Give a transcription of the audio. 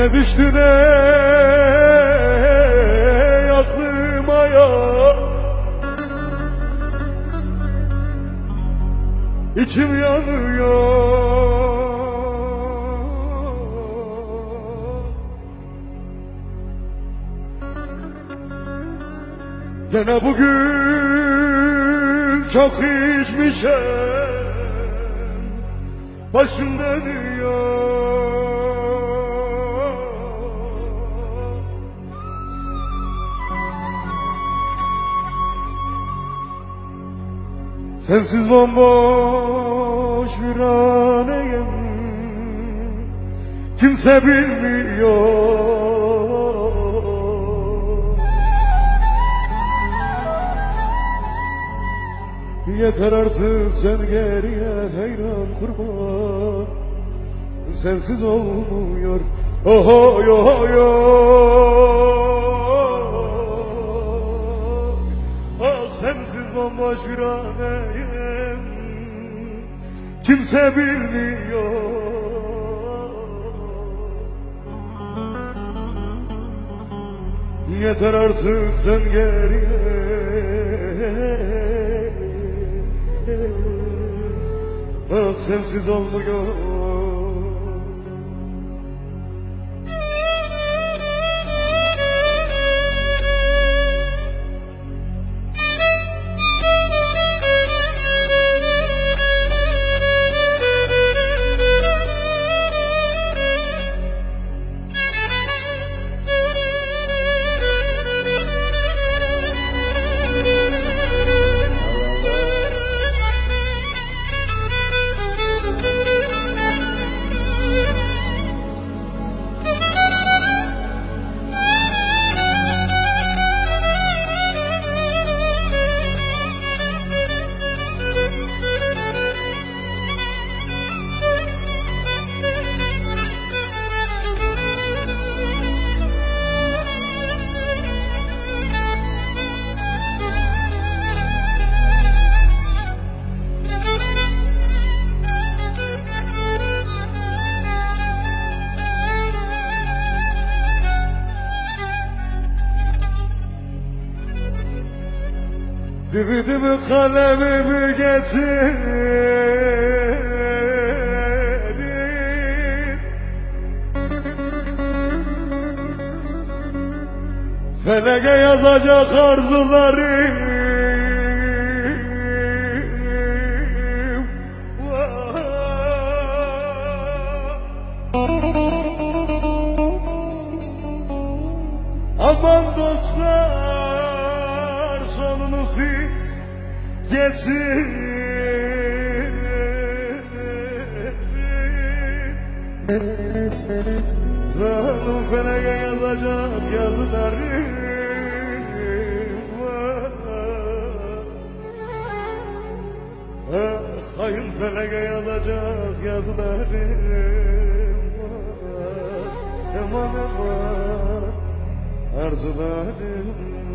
Ne düştü ne aklıma ya, İçim yanıyor. Gene bugün çok içmişim, başım dönüyor. Sensiz bomboş viraneyim, kimse bilmiyor. Yeter artık sen geriye hayran kurban, sensiz olmuyor. Oh oh oh oh, sensiz bomboş viraneyim, kimse bilmiyor. Yeter artık sen geriye, bak sensiz olmuyor. Dibi dibi kalemimi getirin, feleke yazacak arzularım. Aman dostlar, sonunu siz getirin. Zalim feleke yazacak yazılarım. Hayır feleke yazacak yazılarım. Aman aman arzularım.